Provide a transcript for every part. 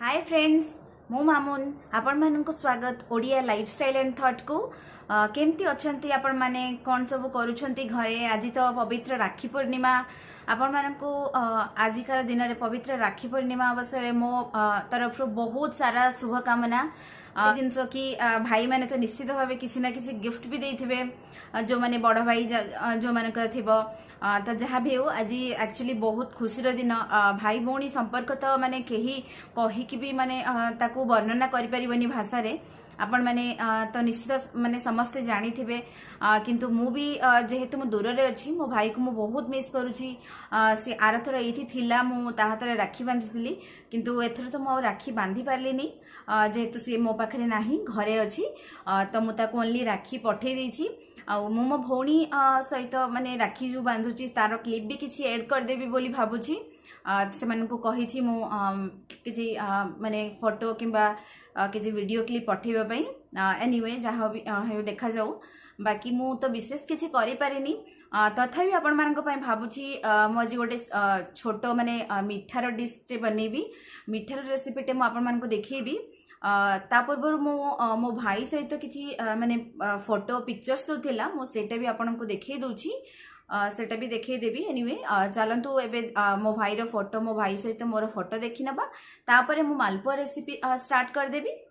Hi friends मु मामुन आपण मानक स्वागत ओडिया लाइफस्टाइल एंड थॉट को केमती अच्छंती आपण माने कौन सब करूछंती घरे। आज तो पवित्र राखी पूर्णिमा आपण मानक आजिकार दिन में पवित्र राखी पूर्णिमा अवसर मो तरफ बहुत सारा शुभकामना। जिनस कि भाई मैंने तो निश्चित भाव किसी ना किसी गिफ्ट भी देथिबे जो माने बड़ भाई जो मानक थिबो तो जहाँ भी हो आज एक्चुअली बहुत खुशीर दिन। भाई भौणी संपर्क तो माने कही कहीकि भी माने ताकू वर्णना करि परिबनी भाषा रे आपण माने तो निश्चित माने समस्ते जानी थिबे किंतु मु भी जेहेतु मु दूर रे अछि मो भाई को मु बहुत मिस करूची। से आरथर एठी थिला मु ताहातरे राखी बांधिथिली किंतु एथर तो मु राखी बांधि पारलिनी जेहेतु सी मो पाखरे नाही घरे अछि तो मु ताको ओनली राखी पठे देछि। मु मो भौणी सहित माने राखी जो बांधुची तार क्लिप भी किसी एड कर देबी बोली भाबुची। से मानकु कहिछि मु किसी माने फोटो किंबा किसी वीडियो क्लिप पठेबा पई एनीवे जहाँ भी देखा जाऊ। बाकी मु तो विशेष किसी करि पारेनी तथापि आपण मानक पई भाबुची मु आज गोटे छोटो माने मिठार डिश टे बनेबी। मिठार रेसिपी टे मु आपण मानकु देखिबी। ता पूर्व मो भाई सहित किसी माने फोटो पिक्चर्स जो थिला मो सेटा भी आपण को देखै दोछि सेटा भी देखै देबी। एनीवे चलंतु एबे मो भाई रो फोटो मो भाई सहित मोर फोटो देखि नबा तापरे मो मालपुआ रेसिपी स्टार्ट कर देबी।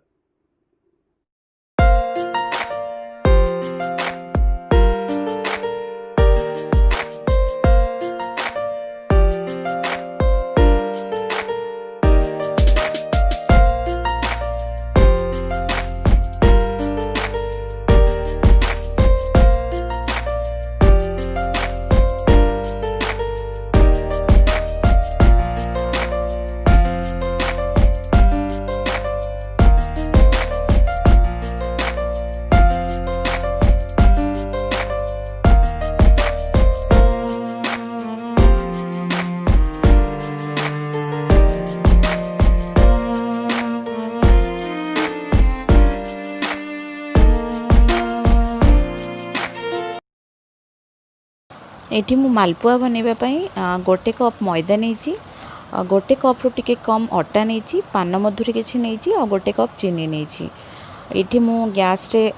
एठी मु मालपुआ बनैबापी गोटे कप मैदा नहीं गोटे कप रू टिके कम अटा नहीं पान मधुरी किसी नहीं और गोटे कप चीनी नहीं। ये मु गैस रे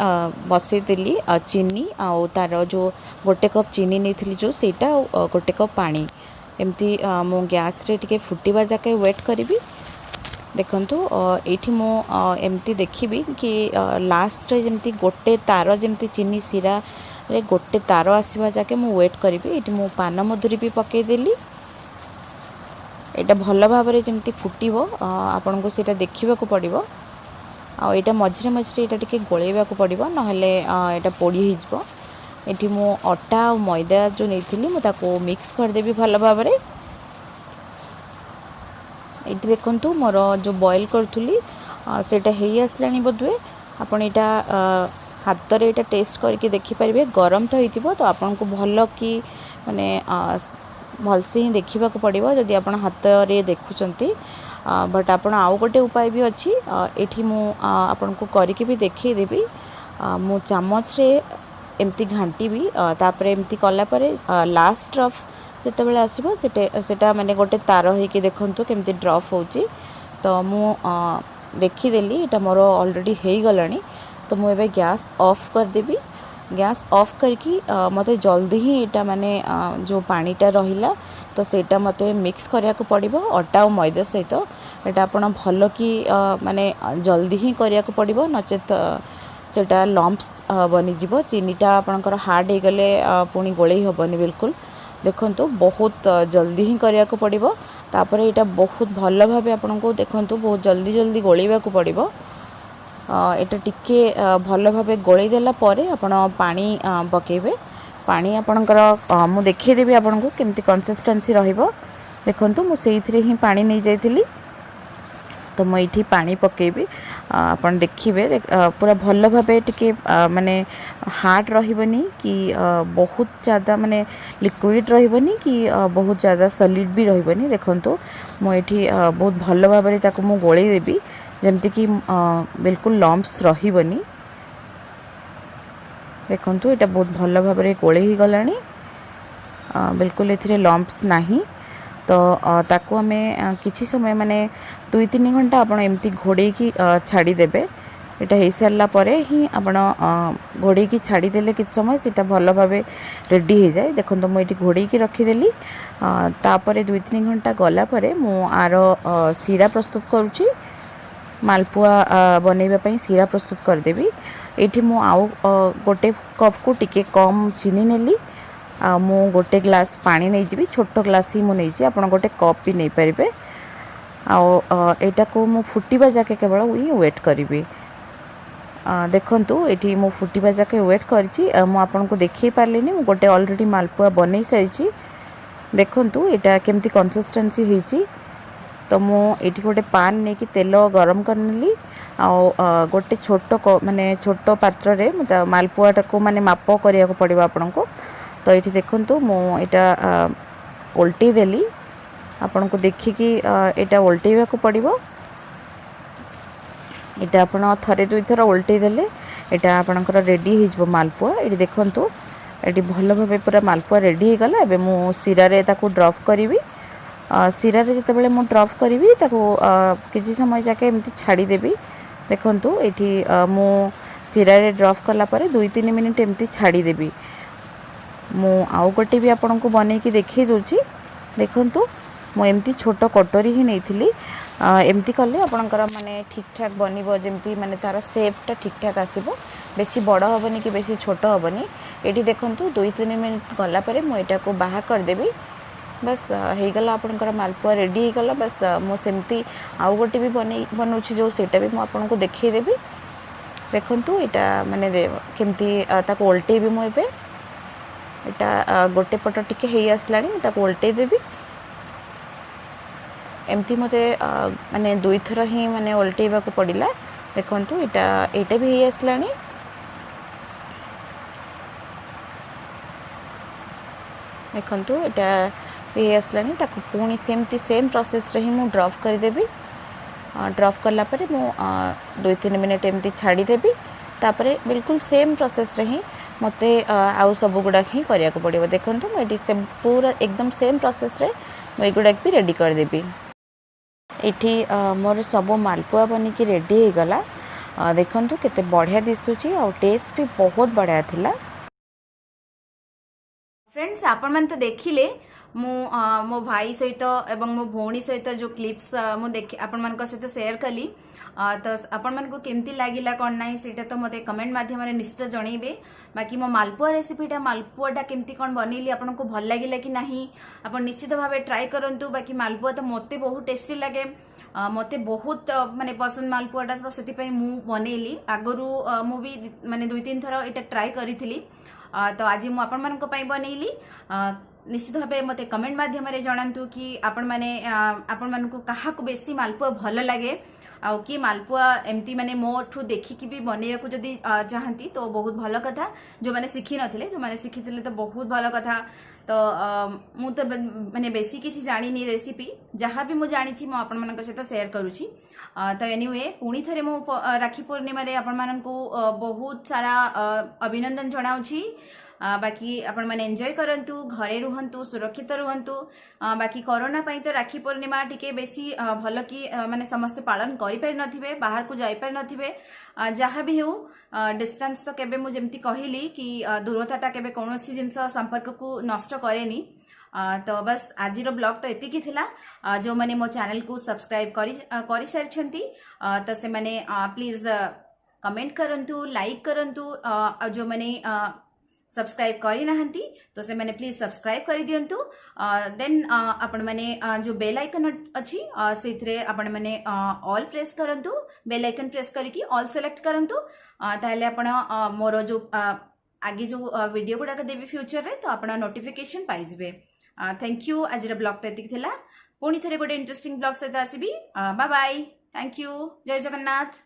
बसईदेली चीनी आउ तार जो गोटे कप चीनी नहीं जो सेटा गोटे कप पानी एमती मु गैस रे टिके फुटिबा जाके वेट करी। देखंतु एठी मु एमती देखिबी कि लास्ट रे जमती गोटे तार जमती चीनी सिरा रे गोटे तार आसवा जाके मु वेट करी। ये मु पान मधुरी भी पकईदेली यहाँ भल भाव जमती फुटब आपण को सीटा देखा पड़ो आटा मझे मझे यहाँ टे गोलैवा पड़ो ना पोड़ी हो। ये मु अटा और मैदा जो नहीं मुझे मिक्स करदेवी भल भाव। ये देखु मोर जो बॉयल करूली सेटा हो आसला बोधे आपड़ यहाँ हाथ रे एटा टेस्ट करके देखिपारे गरम तो होइतिबो तो आपन को भल कि माने भल से ही देखा पड़ो जदि आप हाथ रे देखुचंती। बट आपन आउ गोटे उपाय भी अच्छी एठी मु आपन को करके भी देखै देबी। मु चामच रे एमती घांटी भी तापरे एमती कला परे लास्ट ड्रॉप जते बेले आसीबो सेटा माने गोटे तार होइके देखंतु केमती ड्रॉप होची। तो मु देखिदेली एटा मोर ऑलरेडी हेई गलानी तो मुझे गैस ऑफ कर देबी। गैस ऑफ करके मते जल्दी ही एटा माने जो पानीटा रहिला तो सेटा मते मिक्स करिया को पड़िबो अटा और मैदा सहित। एटा आपण भल कि माने जल्दी ही करिया को पड़िबो नचेत सेटा लम्प्स बनी जिवो। चीनीटा आपणकर हार्ड हो गले पुणी गोले हबनी बिल्कुल। देखंतु बहुत जल्दी ही करिया को पड़िबो तापर एटा बहुत भल भाबे आपन को देखंतु बहुत जल्दी जल्दी गोलेवा को पड़िबो। एटा टिके भल भाव गोली देला परे आपण पानी पकेबे। पानी आपणकर मु देखैदेवी आपन को केमती कंसिस्टेंसी रहिबो। देखंतु मु सेइथरे ही पानी नहीं जाइथिली तो मु एठी पानी पकेबी। आपन देखिबे पूरा भल भाव टिके माने हार्ड रहिबनी कि बहुत ज़्यादा माने लिक्विड रहिबनी कि बहुत ज़्यादा सॉलिड भी रहिबनी। देखंतु मु एठी बहुत भल भाव ताको मु गोली देबी जमती कि बिल्कुल लम्प्स रहिबनी। देखंतु एटा बहुत भल भाव गोले ही गलानी बिल्कुल एथिरे लम्प्स नाही। तो ताकू आम किसी समय माने 2-3 घंटा आप एमती घोड़े की छाड़ीदेवे। यहाँ हो सारापर ही आप घोड़े की छाड़ीदे किसी समय से भल भाव रेडी हो जाए। देखो मुझे घोड़े की रखीदेली तापर 2-3 घंटा गलापर मु आर सीरा प्रस्तुत करुँची। मालपुआ बनैवाई सीरा प्रस्तुत करदेवी। ये मु आउ गोटे कप को टिके कम चीनी नेली। मु गोटे ग्लास पानी नहीं जी, छोट ग्लास ही मुझे आप गोटे कप भी नहीं पारे। आटा को मु फुटिबा जाके केवल ही वेट करी। देखंतु ये मु फुटिबा जाके वेट करी। मुझे देखी पार्ली मु गोटे ऑलरेडी मालपुआ बन सारी। देखंतु यहाँ केमती कंसिस्टेंसी होती। तो मुझे गोटे पान नहीं कि तेल गरम करनेली। गोटे छोट माने छोट पात्र रे मालपुआटा को माने माप करिया को पड़िबो आपन को। तो ये देखंतु मुझा उल्टे देली। आपन को देखिकी यहाँ उल्टेवा को पड़िबो। यहाँ आप थरे 2 थर उल्टे देले यहाँ आपणकर रेडी हो मालपुआ। ये देखंतु ये भल भाव पूरा मालपुआ रेडी हो गला। एबे मु सीरा रे ताकू ड्रॉप करी। सीरा रे जितेबाला मु ड्रॉप करी किसी समय जाके एमती छाड़ीदेवी। देखंतु ये मु सीरा रे ड्रॉप कलापर 2-3 मिनिट एमती छाड़ीदेवी। मु आउ गोटे भी आपन को बनै कि देखी दूची। देखंतु मु एमती छोट कटोरी ही नहीं थी। एमती कले आपणकर माने ठीक ठाक बनिबो, जेमती माने तार शेपटा ठीक ठाक आसीबो। बेसी बड़ हेबनी कि बेसी छोट हेबनी। ये देखंतु 2-3 मिनिट गलापर मु एटा को बाहर करदेवी। बस हो गला आपनकर मालपुआ रेडी हो गला। बस मु सेमती आउ गोटे भी बनाऊँगी जो सेटा भी मुझे को देखईदेवी। देखंतु यहाँ माने केमती ताको उल्टे भी मुझे यहाँ गोटे पट टिके हो आसला उल्टे देवी। एमती मते माने 2 थर ही माने उल्टेवा को पड़िला। देखंतु यहाँ भी हो आसला। देखंतु यहाँ ये आसला। ताको पुणी सेमती सेम प्रोसेस रे ही मु ड्रॉप करदेवी। ड्रॉप कलापर मु 2-3 मिनिट एमती छाड़ीदेवी। तापर बिल्कुल सेम प्रोसेस रे ही मते आउ सब गुड़ा ही करिया को पड़िबो। देखंतु मुझे से पूरा एकदम सेम प्रोसेस रे मुझे गुड़ा भी रेडी करदेवी। ये मोर सब मालपुआ बनिकी रेडी हो गला। देखंतु केते बढ़िया दिसुची और टेस्ट भी बहुत बढ़िया थिला। फ्रेंड्स आपण मैंने तो देखिले मो भाई सहित एवं मो भौणी सहित जो क्लिप्स मु देखि आपण मान सहित शेयर कली। तो आपण मान को केमती लागिला कौन नाई सेटा तो मते कमेंट माध्यम रे निश्चित जणैबे। बाकी मो मालपुआ रेसिपीटा मालपुआटा केमती कौन बनैली आपण को भल लागिला कि नाही आपण निश्चित भावे ट्राई करंतु। बाकी मालपुआ तो मते बहुत टेस्टी लगे। मते बहुत माने पसंद मालपुआटा। तो सेति पई मु बनैली। आगरु मु भी माने 2-3 थर एटा ट्राई करिथिली। तो आज मु आपण मान को पई बनैली। निश्चित भाव मते कमेंट माध्यम रे जणांतु कि आपण मान को काहा को बेसी मालपुआ भल लगे। आउ कि मालपुआ एमती माने मोठू देखिकी भी बनैया को जदी चाहती तो बहुत भल कथा। जो माने शिखी नथिले जो माने शिखिथिले तो बहुत भल कथा। तो मु तो माने बेसी किसी जानिनी रेसिपी जहाँ भी मु जानिछि मु आपण मानक सहित शेयर करूछि। तो एनीवे पुणी थरे मु राखी पूर्णिमा रे आपण मान को बहुत सारा अभिनंदन जणाउछि। बाकी आपण माने एंजॉय करंतु, घरे रुहंतु, सुरक्षित रुहंतु। बाकी कोरोना पई तो राखी पूर्णिमा टिके बेसी भल कि माने समस्त पालन करि पारि नथिबे, बाहर को जाई पारि नथिबे। जहाँ भी हो डिस्टेंस तो केबे मु जेमती कहिली कि दूरताटा केबे कोनोसी जिंस संपर्क को नष्ट करेनी। तो बस आज ब्लॉग तो एतिकी थिला। जो माने मो चैनल को सब्सक्राइब करि सारिछंती तो से माने प्लीज कमेंट करंतु, लाइक करंतु। जो माने सब्सक्राइब करी नाहंती तो से माने प्लीज सब्सक्राइब करी दियंतु। देन आपण माने जो बेल आइकन अछि सेथरे आपण माने ऑल प्रेस करंतु। बेल आइकन प्रेस करिकी ऑल सेलेक्ट करंतु। ताहले आपण मोर जो आगे जो वीडियो गुडा देबी फ्यूचर रे तो आपण नोटिफिकेशन पाई जिवे। Thank you. आज ब्लॉग तो एतिक थिला। पुणी थरे गोटे इंटरेस्टिंग ब्लॉग सहित आसीबी। Bye bye. Thank you. जय जगन्नाथ।